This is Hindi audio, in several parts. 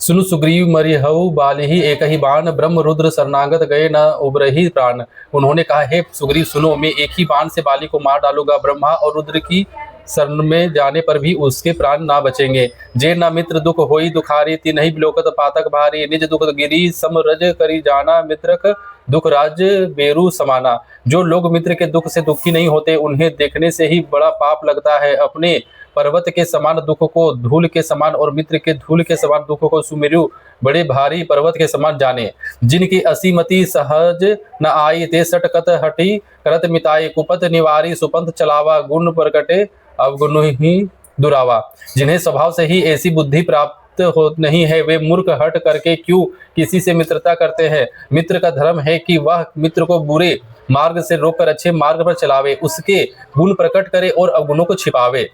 सुनु सुग्रीव मरिहउ बालिहि एक ही बाण ब्रह्म रुद्र शरणागत गए न उबरहि प्राण। उन्होंने कहा, हे सुग्रीव सुनो, मैं एक ही बाण से बाली को मार डालूंगा, ब्रह्मा और रुद्र की शरण में जाने पर भी उसके प्राण ना बचेंगे। जे न मित्र दुख होई दुखारी, तिन्हि बिलोकत पातक भारी, निज दुख गिरी समरज करी जाना, मित्रक दुख राज बेरु समाना। जो लोग मित्र के दुख से दुखी नहीं होते, उन्हें देखने से ही बड़ा पाप लगता है। अपने पर्वत के समान दुख को धूल के समान और मित्र के धूल के समान दुख को सुमेरु बड़े भारी पर्वत के समान जाने। जिनकी असीमति सहज न आई, ते सटकत हटी करत मिताई, कुपत निवारी सुपंथ चलावा, गुण प्रकटे अवगुण ही दुरावा। जिन्हें स्वभाव से ही ऐसी बुद्धि प्राप्त हो नहीं है, वे मूर्ख हट करके क्यों किसी से मित्रता करते हैं। मित्र का धर्म है कि वह मित्र को बुरे मार्ग से रोककर अच्छे मार्ग पर चलावे, उसके गुण प्रकट करे और अवगुणों को छिपावे।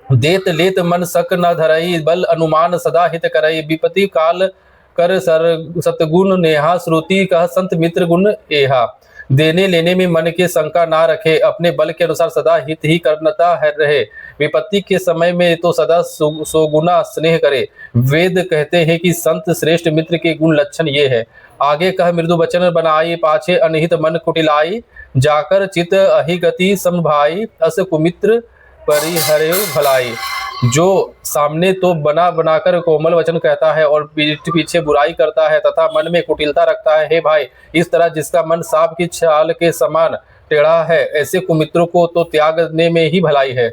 देत लेत मन शक न धरई, बल अनुमान सदा हित करई, विपत्ति काल कर सतगुण नेहा, श्रुति कह संत मित्र गुण एहा। देने लेने में मन के शंका ना रखे, अपने बल के अनुसार सदा हित ही करता है रहे। विपत्ति के समय में तो सदा सोगुना स्नेह करे। वेद कहते हैं कि संत श्रेष्ठ मित्र के गुण लक्षण ये है। आगे कह मृदु वचन बनाई, पाछे अनहित मन कुटिलाई, जाकर चित अहि गति समभाई, अस कुमित्र परिहरे भलाई। जो सामने तो बना बनाकर कोमल वचन कहता है और पीठ पीछे बुराई करता है तथा मन में कुटिलता रखता है, हे भाई, इस तरह जिसका मन सांप की छाल के समान टेढ़ा है, ऐसे कुमित्रों को तो त्यागने में ही भलाई है।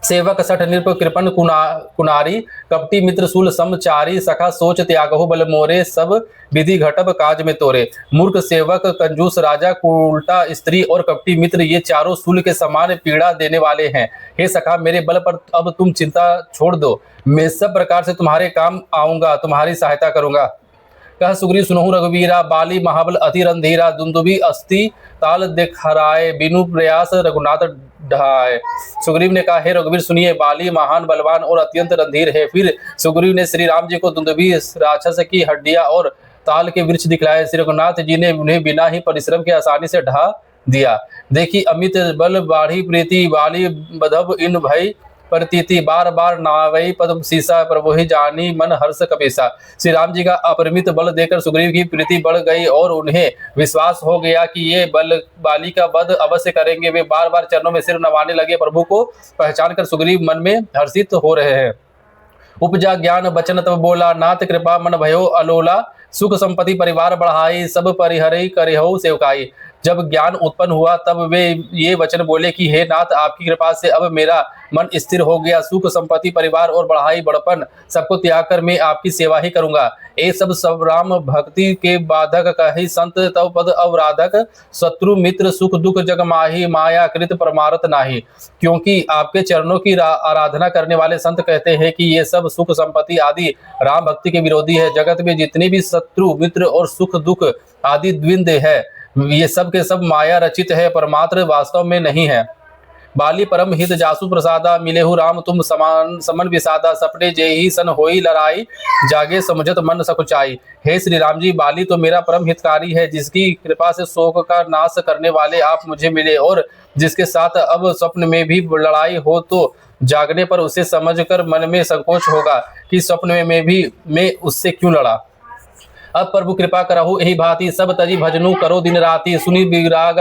सेवक सठ नृप कृपन कुनारी, कपटी मित्र सूल समचारी, सखा सोच त्यागहु बल मोरे, सब विधि घटब काज में तोरे। मूर्ख सेवक, कंजूस राजा, उल्टा स्त्री और कपटी मित्र, ये चारों सूल के समान पीड़ा देने वाले हैं। हे सखा, मेरे बल पर अब तुम चिंता छोड़ दो, मैं सब प्रकार से तुम्हारे काम आऊंगा, तुम्हारी सहायता करूंगा। कह सुग्रीव सुनहु रघुवीरा, बाली महाबल अति रणधीरा, दुंदुभि अस्ति ताल दिखराए, बिनु प्रयास रघुनाथ ढाए। सुग्रीव ने कहा, हे रघुवीर सुनिए, बाली महान बलवान और अत्यंत रणधीर है। फिर सुग्रीव ने श्री राम जी को दुंदुभि राक्षस की हड्डियां और ताल के वृक्ष दिखलाए। श्री रघुनाथ जी ने उन्हें बिना ही परिश्रम के आसानी से ढा दिया। देखी अमित बल बाढ़ी प्रीति, बाली बधब इन भई प्रतीति, बार बार नावई पद सीसा, प्रभु ही जानी मन हर्ष कपीसा। श्री राम जी का अपरिमित बल देकर सुग्रीव की प्रीति बढ़ गई और उन्हें विश्वास हो गया कि ये बाली का वध अवश्य करेंगे। वे बार बार चरणों में सिर नवाने लगे। प्रभु को पहचान कर सुग्रीव मन में हर्षित हो रहे हैं। उपजा ज्ञान बचन तब बोला, नाथ कृपा मन भयो अलोला, सुख संपत्ति परिवार बढ़ाई, सब परिहरे करिहु सेवकाई। जब ज्ञान उत्पन्न हुआ तब वे ये वचन बोले कि हे नाथ, आपकी कृपा से अब मेरा मन स्थिर हो गया। सुख संपत्ति परिवार और बढ़ाई बड़पन सबको त्याग कर मैं आपकी सेवा ही करूंगा। ये सब राम भक्ति के बाधक कही, संत तव पद अवराधक, शत्रु मित्र सुख दुख जग माही, माया कृत परमारथ नाही। क्योंकि आपके चरणों की आराधना करने वाले संत कहते हैं कि ये सब सुख संपत्ति आदि राम भक्ति के विरोधी है। जगत में जितने भी शत्रु मित्र और सुख दुख आदि द्विंद है, ये सब के सब माया रचित है, परमात्र वास्तव में नहीं है। बाली परम हित जासु प्रसादा, मिलेहु राम तुम समान समन विसादा, सपने जेहि सन होई लड़ाई, जागे समुझत मन सकुचाई। हे श्री राम जी, बाली तो मेरा परम हितकारी है, जिसकी कृपा से शोक का नाश करने वाले आप मुझे मिले और जिसके साथ अब स्वप्न में भी लड़ाई हो तो जागने पर उसे समझकर मन में संकोच होगा कि स्वप्न में भी मैं उससे क्यों लड़ा। अब प्रभु कृपा करहु यही भांति, सब तजी भजनु करो दिन राति, सुनी विराग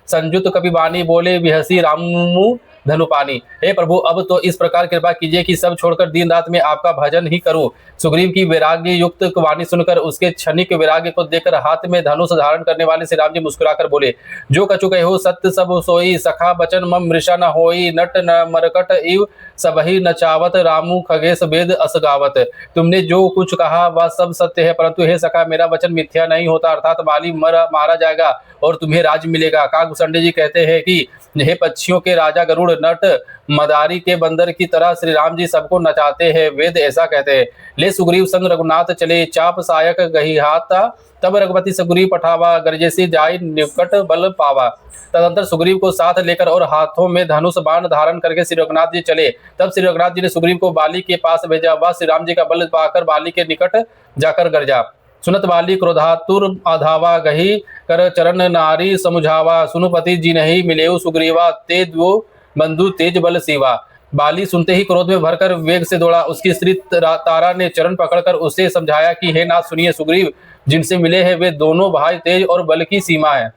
संयुत कपि वाणी, बोले बिहसी रामु धनुपानी। हे प्रभु, अब तो इस प्रकार कृपा कीजिए कि सब छोड़कर दिन रात में आपका भजन ही करूं। सुग्रीव की वैराग्य युक्त वाणी सुनकर उसके क्षणिक वैराग्य को देखकर हाथ में धनुष धारण करने वाले श्री राम जी मुस्कुराकर बोले, जो कछु कहो सत्य सब सोई, सखा बचन मम मृषा न होई, नट न मरकट इव सबहि नचावत, रामु खगेश वेद असगावत। तुमने जो कुछ कहा वह सब सत्य है, परंतु हे सखा, मेरा वचन मिथ्या नहीं होता, अर्थात बाली मारा जाएगा और तुम्हें राज मिलेगा। काकभूषण जी कहते हैं कि हे पक्षियों के राजा गरुड़, नट मदारी के बंदर की तरह श्री राम जी सबको नचाते हैं, वेद ऐसा कहते हैं। ले सुग्रीव संग रघुनाथ चले, चाप सायक गही हाथा, तब रघुपति सुग्रीव पठावा, गरजेसी जाय निकट बल पावा। तदंतर सुग्रीव को साथ लेकर और हाथों में धनुष बाण धारण करके श्री रघुनाथ जी चले। तब श्री रघुनाथ जी ने सुग्रीव को बाली के पास भेजा। वह श्री राम जी का बल पाकर बाली के निकट जाकर गरजा। सुनत बाली क्रोधातुर आधावा, गही कर चरण नारी समुझावा, सुनुपति जी नहीं मिलेऊ सुग्रीवा, तेज वो बंधु तेज बल सेवा। बाली सुनते ही क्रोध में भरकर वेग से दौड़ा। उसकी स्त्री तारा ने चरण पकड़कर उसे समझाया कि हे नाथ सुनिए, सुग्रीव जिनसे मिले हैं वे दोनों भाई तेज और बल की सीमा है।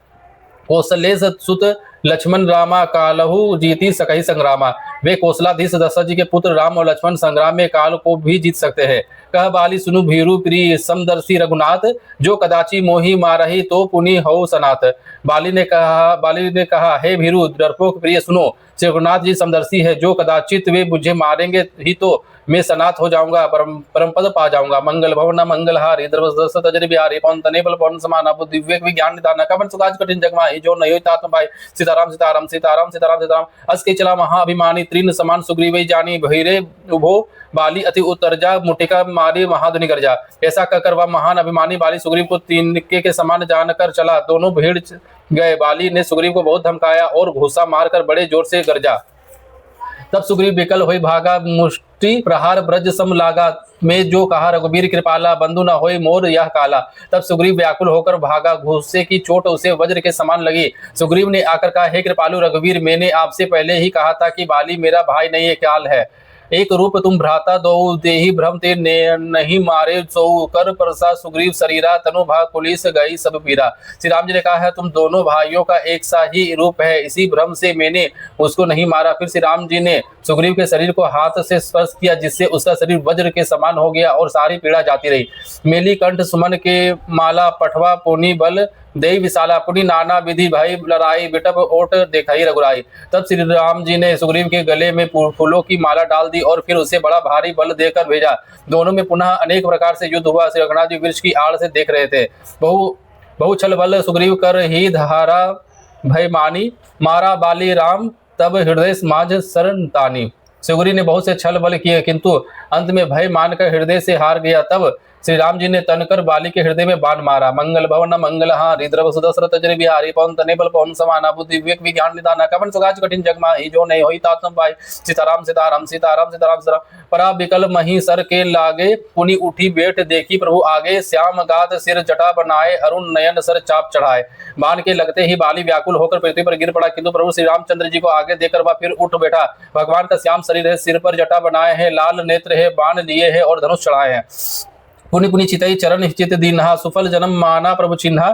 कौशलेय सुत लक्ष्मण रामा कालहु जीती सकहि संग्रामा। वे कौशलाधीश दशरथ जी के पुत्र राम और लक्ष्मण संग्राम में काल को भी जीत सकते हैं। कह बाली सुनु भीरु प्रिय समदर्शी रघुनाथ, जो कदाची मोहि मारही तो पुनि हो सनाथ। बाली ने कहा हे भीरु डरपोक प्रिय सुनो, श्री रघुनाथ जी समदर्शी है, जो कदाचित वे मुझे मारेंगे ही तो मैं सनाथ हो जाऊंगा, परम पद पा जाऊंगा। मंगल भवन मंगल हारी दशरथ अजर बिहारी पवन तने बल पवन समाना बुद्धि विवेक विज्ञान निदान कवन सुकाज कठिन जगमाही जो नहीं तात्म भाई। सीताराम सीताराम सीताराम सीताराम सीताराम। अस के चला महाअभिमानी तीन समान सुग्रीव जानी, भैरे उभो बाली अति उत्तरजा मुटिका मारी महाधुनि गर्जा। ऐसा कहकर वह महान अभिमानी बाली सुग्रीव को तिनके के समान जानकर चला। दोनों भीड़ गए। बाली ने सुग्रीव को बहुत धमकाया और घूसा मारकर बड़े जोर से गरजा। तब सुग्रीव विकल होई भागा, मुष्टि प्रहार ब्रज सम लागा। में जो कहा रघुबीर कृपाला, बंधु न होई मोर यह काला। तब सुग्रीव व्याकुल होकर भागा, घूसे की चोट उसे वज्र के समान लगी। सुग्रीव ने आकर कहा हे कृपालु रघुवीर, मैंने आपसे पहले ही कहा था कि बाली मेरा भाई नहीं है, काल है। एक रूप तुम भ्राता दो देही भ्रम ते नहीं मारे सो कर परसा सुग्रीव शरीरा, तनु भाग पुलिस गई सब पीरा। श्री राम जी ने कहा है तुम दोनों भाइयों का एक सा ही रूप है, इसी भ्रम से मैंने उसको नहीं मारा। फिर श्री राम जी ने सुग्रीव के शरीर को हाथ से स्पर्श किया, जिससे उसका शरीर वज्र के समान हो गया और सारी पीड़ा जाती रही। मेली कंठ सुमन के माला पठवा पुनि बल देई विशाला, पुनि नाना विधि भई लड़ाई बिटप ओट देखाई रघुराई। तब श्री राम जी ने सुग्रीव के गले में फूलों की माला डाल दी और फिर उसे बड़ा भारी बल देकर भेजा। दोनों में पुनः अनेक प्रकार से युद्ध हुआ। श्री रघुनाथ जी वृक्ष की आड़ से देख रहे थे। बहु छल बल सुग्रीव कर ही धारा भय मानी, मारा बाली राम तब हृदय माझ शरण तानी। सुग्रीव ने बहुत से छल बल किए, किंतु अंत में भय मानकर हृदय से हार गया। तब श्री राम जी ने तनकर बाली के हृदय में बाण मारा। मंगल भवन मंगल हारी द्रव सुदशरथ अजर बिहारी, पवन तने बल पवन समाना बुद्धि विवेक विज्ञान निदाना, कवन सुगाज कठिन जगमाही जो नहीं होई तात्म भाई। सीताराम सीताराम सीताराम सीताराम सीताराम। परा विकल मही सर के लागे, पुनि उठी बेट देखी प्रभु आगे। श्याम गाद सिर जटा बनाए, अरुण नयन सर चाप चढ़ाए। बाण के लगते ही बाली व्याकुल होकर पृथ्वी पर गिर पड़ा, किंतु प्रभु श्री रामचंद्र जी को आगे देखकर वह फिर उठ बैठा। भगवान का श्याम शरीर है, सिर पर जटा बनाए हैं, लाल नेत्र है, बाण लिए है और धनुष चढ़ाए हैं। पुनि पुनि चितई चरण चित दीन्हा, सुफल जन्म माना प्रभु चिन्हा।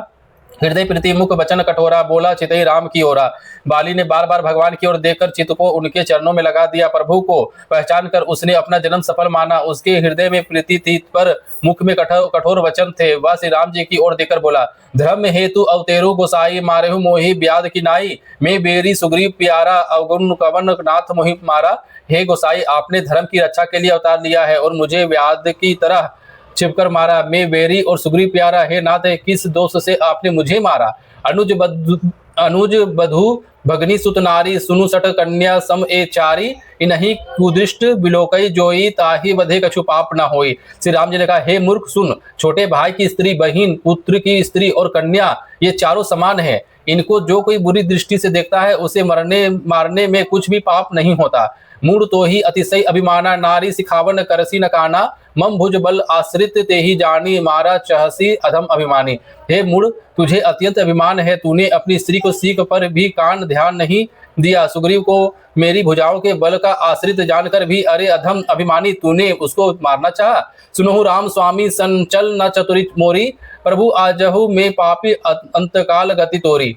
हृदय प्रीति मुख वचन कठोरा, बोला चितई राम की ओरा। बाली ने बार बार भगवान की ओर देखकर चित्त को उनके चरणों में लगा दिया। प्रभु को पहचान कर उसने अपना जन्म सफल माना। उसके हृदय में प्रीति थी पर मुख में कठोर वचन थे। वह श्री राम जी की ओर देखकर बोला, धर्म हेतु अवतेरु गोसाई, मारेहु मोहि ब्याद की नाई। मैं बेरी सुग्रीव प्यारा, अवगुण कवन नाथ मोहि मारा। हे गोसाई, आपने धर्म की रक्षा के लिए अवतार लिया है और मुझे व्याध की तरह छिपकर मारा। मैं वेरी और सुग्रीव प्यारा, हे नाथ किस दोष से आपने मुझे मारा। अनुज बधु भगनी सुत नारी, सुनु सठ कन्या सम ए चारी। इन्हीं कुदृष्ट बिलोकई जोई, ताही वधे कछु पाप न होई। श्री राम जी ने कहा हे मूर्ख सुन, छोटे भाई की स्त्री, बहिन, पुत्र की स्त्री और कन्या ये चारों समान है। इनको जो कोई बुरी दृष्टि से देखता है उसे मारने में कुछ भी पाप नहीं होता। मूड तो ही अतिशय अभिमाना, नारी सिखावन करसी न काना। मम भुज बल आश्रित ते ही जानी, मारा चहसी अधम अभिमानी। हे मूड, तुझे अत्यंत अभिमान है, तूने अपनी स्त्री को सीख पर भी कान ध्यान नहीं दिया। सुग्रीव को मेरी भुजाओं के बल का आश्रित जानकर भी अरे अधम अभिमानी, तूने उसको मारना चाहा। सुनहु राम स्वामी संचल न चतुरी मोरी, प्रभु आजहु में पापी अंतकाल गति तोरी।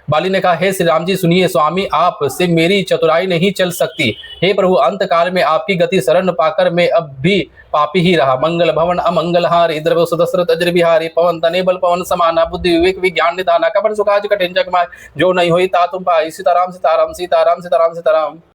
बाली ने कहा हे श्री राम जी सुनिए, स्वामी आप से मेरी चतुराई नहीं चल सकती। हे प्रभु, अंत काल में आपकी गति शरण पाकर मैं अब भी पापी ही रहा। मंगल भवन अमंगल हारी, द्रव सुदशरथ अजर बिहारी। पवन तने बल पवन समाना, बुद्धि विवेक विज्ञान निदाना, कवन सुकाज कठिन जगमाय जो नहीं होई तातुम पाई। सीताराम सीताराम सीताराम सीताराम सीताराम।